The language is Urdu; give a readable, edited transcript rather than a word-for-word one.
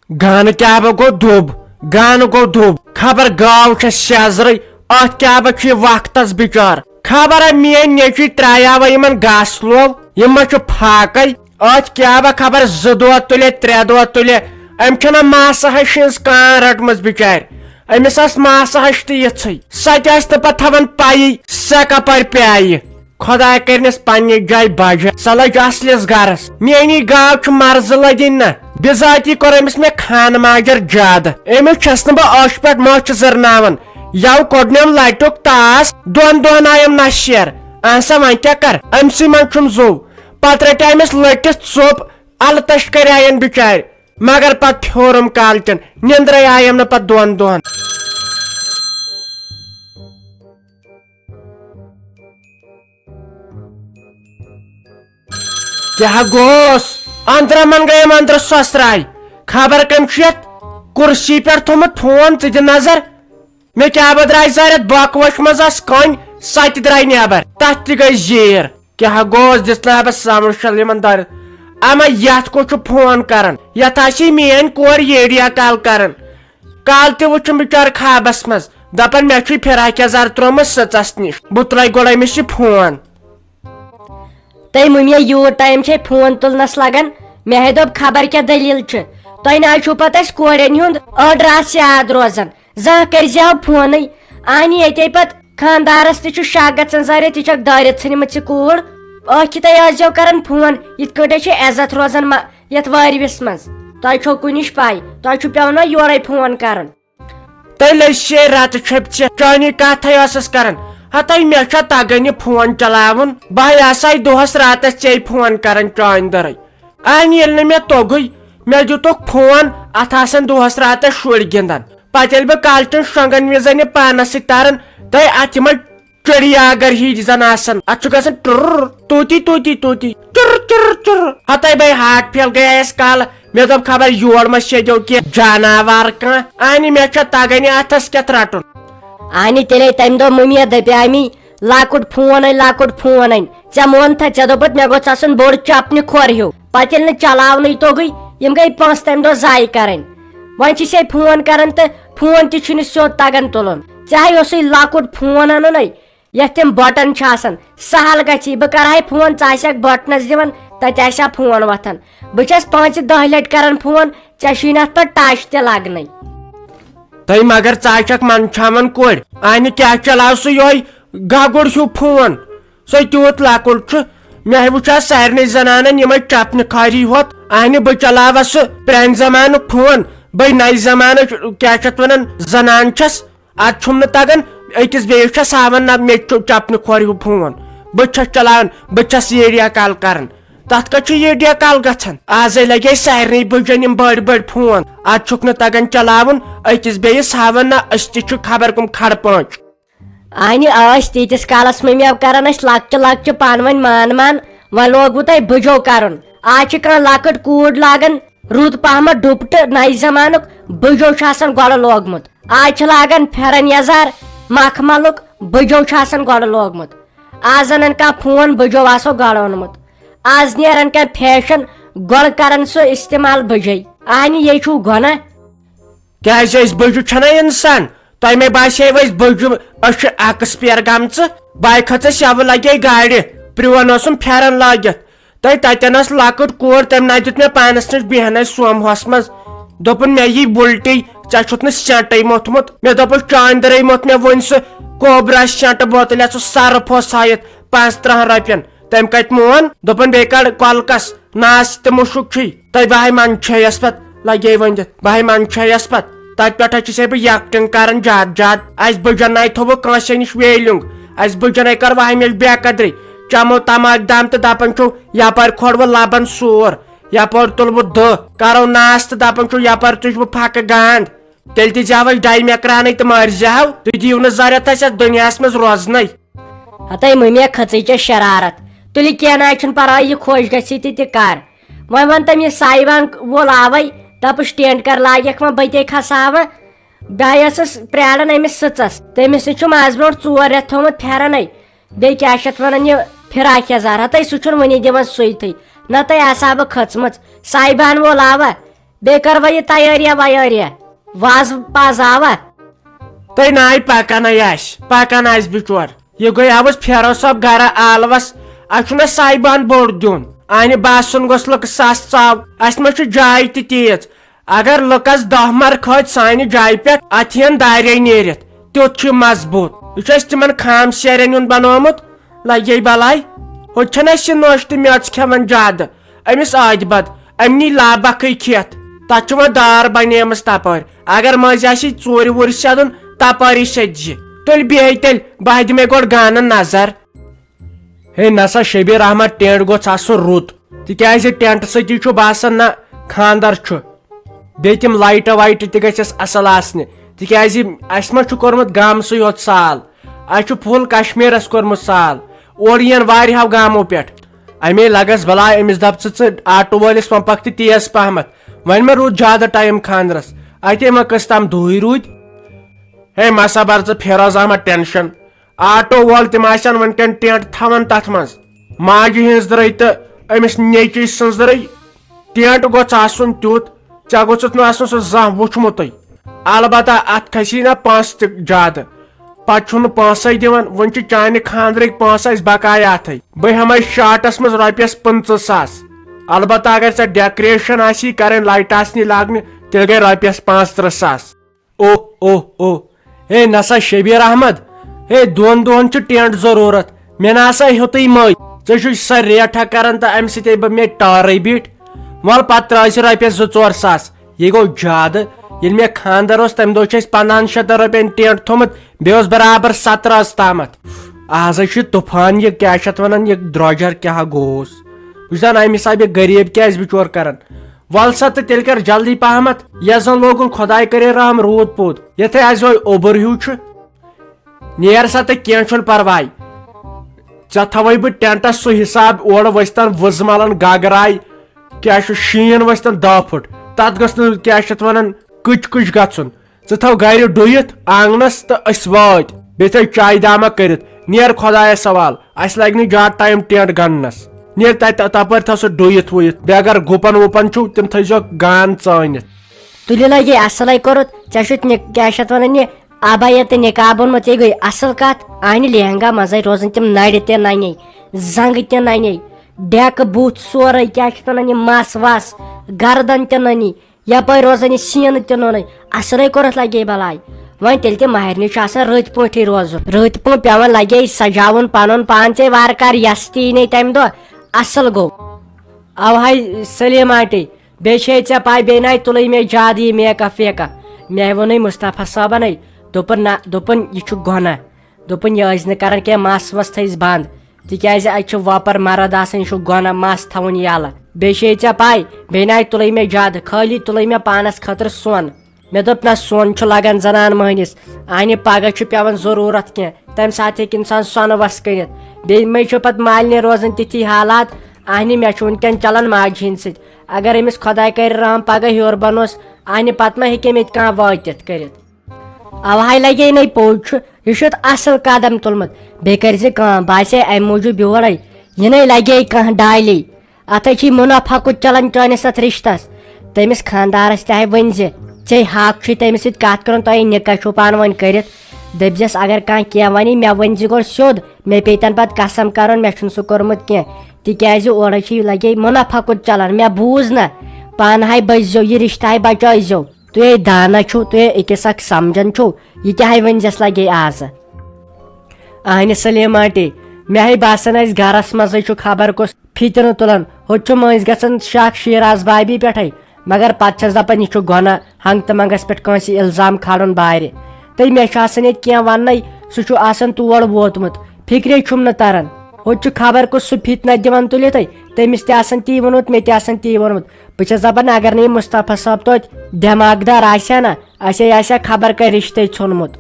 گانہ کیب گو دب گانہ گو دب خبر گاو شیزر ات کیب وقتس بچار خبر میان نیچی ترایاو یمن گاس لو یم پھاکے ات کیب خبر 2 دۄہ تُلے 3 دۄہ تُلے ام چھنا ماسہ ہش ہز کان رٹمز بچار امس آس ماسہ ہش تہ یژھے سہ تہ آس پتہ تھاون پایی سہ کپر پیایہِ خدا کرنس پننہِ جایہِ بجہ سہ لج اصلس گرس میانی گاو چھ مرض لدن نا بذاتی کور امس مے خان ماجر زیادٕ امس چھس نہ بہ عٲش پٮ۪ٹھ مچھ زرناون یو کوٚڑنم لٹُک تاس 2 دۄہن آیم نشیر اہسا وۄنۍ کیاہ کر امسی من چھُم زو پتہٕ رٹے امس لٹس ژوٚپ التش کریاین بچار مگر پتہٕ پھیورم کالچن نندرے آیم نہ پتہٕ 2 دۄہن کیا گوس اندر من گیم اندر سسرائی خبر کم چیت کرسی پر تھومت فون ژٕ نظر مے کیا بدرائی زارت باکوش مزاس کن سات درائی نیبر تت تہ گئی زیر کیا گوس دسلا بس سامن شل یمن دار اما یت کو فون کران یت آسی مین کور ویڈیو کال کران کال تہ وچھم بچار خوابس مز دپان مے چھ فراق یزار ترومت سچس نش بہ ترائی گۄڈٕ أمِس یہِ فون تُہۍ مٔمِیا یوٗت ٹایم چھے فون تُلنس لگان مےٚ دوٚپ خبر کیٛاہ دٔلیٖل چھِ تۄہہِ نہ چھُو پتہٕ اَسہِ کورٮ۪ن ہُنٛد أڑ راتھ یاد روزان زانٛہہ کٔرۍزِہو فونٕے اَنہِ ییٚتے پتہٕ خانٛدارس تہِ چھُ شک گژھان زارے ژٕ چھکھ دٲرِتھ ژھٕنمٕژ یہِ کوٗر ٲکھِ تُہۍ ٲسۍزیو کران فون یِتھ کٲٹھۍ چھِ عزت روزان یتھ وٲرۍوِس منٛز تۄہہِ چھو کُنِش پاے تۄہہِ چھُ پیٚوان یورے فون کرُن تُہۍ لٔسے رتہٕ چھٔپۍ ژےٚ چٲنی کتھے ٲسٕس کران ہتائی مے چھا تگان یہ فون چلاون بہٕ آساے دۄہس راتس ژے فون کران چانہِ درے ان ییٚلہِ نہٕ مےٚ توٚگُے مےٚ دِتُکھ فون اتھ آسان دۄہس راتس شُرۍ گنٛدان پتہٕ ییٚلہِ بہٕ کالچن شۄنٛگن وِزِ یہِ پانس سۭتۍ تران تۄہہِ اتھ یِمے چڑیا گر ہِج زن آسان اتھ چھُ گژھان ٹر توٗتی توٗتی توٗتی چر چر چر ہتائی بھائی ہاٹ پھیل گٔے اسہِ کالہٕ مےٚ دوٚپ خبر یور ما شیٚدیو کینٛہہ جاناوار کانٛہہ انہِ مےٚ چھا تگان یہِ اتھس کیٛاہ رٹُن انہِ تیٚلے تمہِ دۄہ مٔمیا دپیاے مے لۄکُٹ فون أنۍ لۄکُٹ فون أنۍ ژےٚ مونتھا ژےٚ دوٚپُتھ مےٚ گوٚژھ آسُن بوٚڑ چپنہِ کھۄر ہیوٗ پتہٕ ییٚلہِ نہٕ چلاونٕے توٚگُے یِم گٔے پونٛسہٕ تمہِ دۄہ ضایہِ کرٕنۍ وۄنۍ چھِسے فون کران تہٕ فون تہِ چھُنہٕ سیوٚد تگان تُلُن ژےٚ اوسُے لۄکُٹ فون انُنے یتھ تِم بٹن چھِ آسان سہل گژھی بہٕ کرہاے فون ژٕ آسکھ بٹنس دِوان تتہِ آسہِ ہا فون وتھان بہٕ چھس 5-10 لٹہِ کران فون ژےٚ چھُے نہٕ اتھ پتہٕ ٹچ تہِ لگنٕے تُہۍ مگر ژٕ چھکھ منٛدچھاوان کورِ انہِ کیٛاہ چلاو سُہ یہوے گگُر ہیوٗ فون سُہ تیوٗت لۄکُٹ چھُ مےٚ وٕچھ سارنٕے زنانن یِمے چپنہِ کھاری ہوت انہِ بہٕ چلاوٕ سُہ پرانہِ زمانُک فون بے نَیہِ زمانٕچ کیٛاہ چھِ اتھ ونان زنان چھس اتھ چھُم نہٕ تگان أکِس بیٚیِس چھس ہاوان نہ مےٚ تہِ چھُ چپنہِ کھۄر ہیوٗ فون بہٕ چھس چلاوان بہٕ چھس ویڈیو کال کران تتھ کتھ چھُ ویڈیو کال گژھان آزے لگے سارنٕے بٕجن یِم بٔڑۍ بٔڑۍ فون اتھ چھُکھ نہٕ تگان چلاوُن أکِس بیٚیِس ہاوان نہ أسۍ تہِ چھُ خبر کٕم کھڑ پانٛچ انہِ ٲسۍ تیٖتِس کالس مٔمیا کران أسۍ لۄکچہِ لۄکچہِ پانہٕ ؤنۍ مان وۄنۍ لوگوٕ تۄہہِ بٕجو کرُن آز چھِ کانٛہہ لۄکٕٹ کوٗر لاگان رُت پہمتھ ڈُپٹہٕ نَیہِ زمانُک بٕجو چھُ آسان گۄڈٕ لوگمُت آز چھِ لاگان پھیرن یزار مخملُک بٕجو چھُ آسان گۄڈٕ لوگمُت آز انن کانٛہہ فون بٕجو آسو گۄڈٕ اوٚنمُت آز نیران کانٛہہ فیشن گۄڈٕ کران سُہ استعمال بٕجے انہِ یے چھُو گۄناہ کیٛازِ أسۍ بٕجہِ چھنا انسان تۄہہِ مے باسیو أسۍ بٕجہِ أسۍ چھِ اکسپیر گٔمژٕ بہٕ کھٔژٕس یوٕ لگے گاڑِ پرٛون اوسُم پھیرن لٲگِتھ تۄہہِ تتٮ۪ن ٲس لۄکٕٹ کوٗر تٔمۍ نہ دیُت مےٚ پانس نِش بیہنَے سوموہس منٛز دوٚپُن مےٚ یی بُلٹی ژےٚ چھُتھ نہٕ سینٹے موٚتھمُت مےٚ دوٚپُس چانہِ درے موٚتھ مےٚ وۄنۍ سُہ کوبرا سینٹ بوتل یتھ سُہ سرف اوس ہٲیِتھ 35 رۄپین تٔمۍ کتہِ مون دوٚپُن بیٚیہِ کڑ کۄلکس ناس تہِ مُشُک چھُے تۄہہِ بہے منٛدچھٲیس پتہٕ لگے وۄنۍ دِتھ بہے منٛدچھٲیس پتہٕ تتہِ پٮ۪ٹھے چھسے بہٕ یکٹِنگ کران زیادٕ اسہِ بٕجناے تھوٚوُکھ کٲنٛسے نِش ویلِنٛگ اسہِ بٕجناے کٔر وہمِچ بے قدری چمو تماک دام تہٕ دپان چھُو یپٲرۍ کھولہٕ بہٕ لبن سور یپٲرۍ تُلہٕ بہٕ دٔہ کرو ناس تہٕ دپان چھُو یپٲرۍ تُجہِ بہٕ پھکہٕ گانٛد تیٚلہِ تہِ زیو أسۍ 2 مکرانٕے تہٕ مٲرزِہو تُہۍ دِیِو نہٕ ضرورت اسہِ یتھ دُنیاہس منٛز روزنٕے ہتاے مٔمیا کھٔژٕے ژےٚ شرارت تُلہِ کینٛہہ نہ چھُنہٕ پرواے یہِ خۄش گژھی تہِ کر وۄنۍ ون تٔمۍ یہِ سایوان وول آوے دپُس ٹینٹ کر لاگکھ وۄنۍ بہٕ تے کھساوٕ بہٕ ٲسٕس پراران أمِس سٕژس تٔمِس سۭتۍ چھُم آز برونٛٹھ 4 رٮ۪تھ تھوٚومُت پھیرنے بیٚیہِ کیٛاہ چھِ اتھ ونان یہِ فراق یزار ہتاے سُہ چھُنہٕ وُنہِ دِوان سُے تھٕے نتہٕ آسہٕ ہا بہٕ کھٔژمٕژ سایبان وول آوا بیٚیہِ کروا یہِ تیٲریا ویٲریا واز پاز آوا تُہۍ ناے پکان آسہِ بِچور یہِ گٔے آوُس پھیرو صٲب گرا آلوس اَسہِ چھُنہ سایبان بوٚڑ دیُن انہِ باسُن گوٚژھ لُکہٕ سس ژاو اَسہِ ما چھُ جاے تہِ تیٖژ اگر لُکس 10 مر کھٲتۍ سانہِ جایہِ پٮ۪ٹھ اتھ یِن دارے نیٖرِتھ تیُتھ چھُ مضبوٗط یہِ چھُ اَسہِ تِمن خام سیرٮ۪ن ہُنٛد بنومُت لگے بلاے ہُتہِ چھنہٕ اَسہِ یہِ نوٚش تہٕ میژ کھٮ۪وان زیادٕ أمِس عادِ بد أمۍ نی لابکھٕے کھٮ۪تھ تتھ چھُ وۄنۍ دار بنیمٕژ تپٲرۍ اگر مٔنٛزۍ آسی ژوٗرِ ووٗرِ سیدُن تپٲری سیٚدزِ تُلۍ بیٚہہِ تیٚلہِ بہٕ دِمے گۄڈٕ گانن نظر ہے نسا شبیٖر احمد ٹینٹ گوٚژھ آسُن رُت تِکیازِ ٹینٹ سۭتی چھُ باسان نہ خاندر چھُ بیٚیہِ تِم لایٹہٕ وایٹہٕ تہِ گژھٮ۪س اصل آسنہِ تِکیازِ اسہِ ما چھُ کوٚرمُت گامسٕے یوت سال اسہِ چھُ فُل کشمیٖرس کوٚرمُت سال اورٕ یِن واریاہو گامو پٮ۪ٹھ امے لگس بلاے أمِس دپ ژٕ آٹوٗ وٲلِس پمپکھ تہِ تیز پہمتھ وۄنۍ ما روٗد زیادٕ ٹایم خاندرس اتے ما کٔژ تام دُہٕے روٗدۍ ہے مسا بر ژٕ فیروز احمد ٹینشن آٹوٗ وول تِم آسن وُنکٮ۪ن ٹینٹ تھاوان تتھ منٛز ماجہِ ہٕنٛز درٕے تہٕ أمِس نیٚچی سٕنٛز درٕے ٹینٹ گوٚژھ آسُن تیُتھ ژےٚ گوٚژھُتھ نہٕ آسُن سُہ زانٛہہ وُچھمُتٕے البتہ اتھ کھسی نا پونٛسہٕ تہِ زیادٕ پتہٕ چھُنہٕ پونٛسے دِوان وۄنۍ چھِ چانہِ خاندرٕکۍ پونٛسہٕ اسہِ بقایا اتھٕے بہٕ ہٮ۪مے شاٹس منٛز رۄپیس 25,000 البتہ اگر ژےٚ ڈیکریشن آسی کرٕنۍ لایٹہٕ آسنی لاگنہِ تیٚلہِ گٔے رۄپیس 35,000 اوہ ہے نسا شبیٖر احمد ہے 2 دۄہن چھُ ٹینٹ ضروٗرت مےٚ نسا ہیوٚتُے مٔلۍ ژےٚ چھُے سۄ ریٹھا کران تہٕ امہِ سۭتۍ بہٕ مےٚ ٹارٕے بیٖٹھ وَل پتہٕ ترٛٲے رۄپیس 2-4 ساس یہِ گوٚو زیادٕ ییٚلہِ مےٚ خاندر اوس تمہِ دۄہ چھُ اسہِ 1500 رۄپین ٹینٹ تھوٚمُت بیٚیہِ اوس برابر 17 تامتھ آز چھُ طوفان یہِ کیاہ چھِ اتھ ونان یہِ درٛوجر کیاہ گوٚوُس بہٕ چھُس دپان امہِ حساب یہِ غریٖب کیازِ بِچور کران ول سا تہٕ تیٚلہِ کر جلدی پہمتھ یس زن لوگُن خۄداے کرے رحم روٗد پوٗد یتھے اسہِ وۄنۍ اوٚبُر ہیوٗ چھُ نیر سا تہٕ کینٛہہ چھُنہٕ پرواے ژےٚ تھوے بہٕ ٹینٹس سُہ حساب اورٕ ؤسۍتن وٕز ملان گگراے کیاہ چھُ شیٖن ؤسۍتن 10 پھٕٹ تتھ گٔژھ نہٕ کیاہ چھِ اتھ ونان کٕچ گژھُن ژٕ تھاو گرِ ڈُیِتھ آنگنس تہٕ أسۍ وٲتۍ بیٚیہِ تھٲے چایہِ داما کٔرِتھ نیر خۄدایس سوال اسہِ لگہِ نہٕ زیادٕ ٹایم ٹینٹ گنٛڈنس نیر تتہِ تپٲرۍ تھاو سُہ ڈُیِتھ وُیِتھ بیٚیہِ اگر گُپن وُپن چھُو تِم تھٲیزیو گان ژٲنِتھ تُلہِ لگے اصلے کوٚرُتھ ژےٚ چھُتھ کیاہ چھِ اتھ ونان یہِ ابیا تہٕ نِقاب اوٚنمُت یہِ گٔے اصل کتھ انہِ لہنگا منٛزے روزن تِم نرِ تہِ ننے زنٛگہٕ تہِ ننے ڈیکہٕ بُتھ سورُے کیاہ چھِ ونان یہِ مس وس گردن تہِ ننی یپٲرۍ روزان یہِ سیٖنہٕ تہِ نوٚنٕے اصلے کوٚرُتھ لگے بلاے وۄنۍ تیٚلہِ تہِ مہرنہِ چھُ آسان رٔتۍ پٲٹھی روزُن رٔتۍ پٲٹھۍ پیٚوان لگے سجاوُن پنُن پان ژے وارٕ کار یس تہِ یی تمہِ دۄہ اصل گوٚو اوہے سلیٖم آنٹی بیٚیہِ چھے ژےٚ پاے بیٚیہِ ناے تُلٕے مےٚ زیادٕ یہِ میک اپ ویک اپ مےٚ ووٚنُے مُصطفیٰ صٲبنٕے دوٚپُن نہ دوٚپُن یہِ چھُ گۄناہ دوٚپُن یہِ ٲسۍ نہٕ کران کینٛہہ مس وس تھٲیِس بنٛد تِکیازِ اتہِ چھُ وۄپر مرد آسان یہِ چھُ گۄناہ مس تھاوُن یَلہٕ بیٚیہِ چھے ژےٚ پاے بیٚیہِ ناے تُلٕے مےٚ زیادٕ خٲلی تُلٕے مےٚ پانس خٲطرٕ سۄن مےٚ دوٚپ نہ سۄن چھُ لگان زنان مٔہنِس انہِ پگہہ چھُ پیٚوان ضروٗرت کینٛہہ تمہِ ساتہٕ ہیٚکہِ انسان سۄنہٕ وس کٔنِتھ بیٚیہِ مے چھُ پتہٕ مالنہِ روزان تِتھی حالات انہِ مےٚ چھُ وُنکیٚن چلان ماجہِ ہِنٛدِ سۭتۍ اگر أمِس خۄداے کرِ رحم پگہہ ہیوٚر بنوس انہِ پتہٕ ما ہیٚکہِ أمۍ ییٚتہِ کانٛہہ وٲتِتھ کٔرِتھ اوہے لگے نے پوٚز چھُ یہِ چھُ اصل قدم تُلمُت بیٚیہِ کٔرۍ زِ کٲم باسے امہِ موٗجوٗب یورے یِنَے لگے کانٛہہ ڈالی اتھے چھُے مُنافع کُت چلان چٲنِس اتھ رشتس تٔمِس خاندارس تہِ ہاے ؤنۍ زِ ژےٚ حق چھُے تٔمِس سۭتۍ کتھ کرُن تۄہہِ نِکاح چھُو پانہٕ ؤنۍ کٔرِتھ دٔپزٮ۪س اگر کانٛہہ کینٛہہ ونی مےٚ ؤنۍ زِ گۄڈٕ سیوٚد مےٚ پیٚتن پتہٕ قسم کرُن مےٚ چھُنہٕ سُہ کوٚرمُت کینٛہہ تِکیازِ اورے چھُے لگے مُنافع کُت چلان مےٚ بوٗز نہ پانہٕ ہاے بٔچزیو یہِ رشتہٕ ہاے بچٲیزیو تُہۍ دانا چھُو تُہۍ أکِس اکھ سمجان چھُو یہِ تہِ ہاے ؤنۍزٮ۪س لگے آزٕ اہنہِ سلیٖم آنٹی مےٚ ہاے باسان اسہِ گرس منٛزٕے چھُ خبر کُس فِتنہٕ تُلان ہُتہِ چھُ مٔنٛزۍ گژھان شک شیٖراز بابی پٮ۪ٹھے مگر پتہٕ چھس دپان یہِ چھُ گۄناہ ہنگ تہٕ منگس پٮ۪ٹھ کٲنٛسہِ الزام کھالُن بارِ تہٕ مےٚ چھُ آسان ییٚتہِ کینٛہہ وننٕے سُہ چھُ آسان تور ووتمُت فِکرے چھُم نہٕ تران ہُتہِ چھُ خبر کُس سُہ فِتنہ دِوان تُلِتھے تٔمِس تہِ آسان تی ووٚنمُت مےٚ تہِ آسان تی ووٚنمُت بہٕ چھس دپان اگر نہٕ یہِ مُصطفیٰ صٲب توتہِ دٮ۪ماغ دار آسہِ ہا نہ اسے آسہِ ہا خبر کر رشتے ژھُنمُت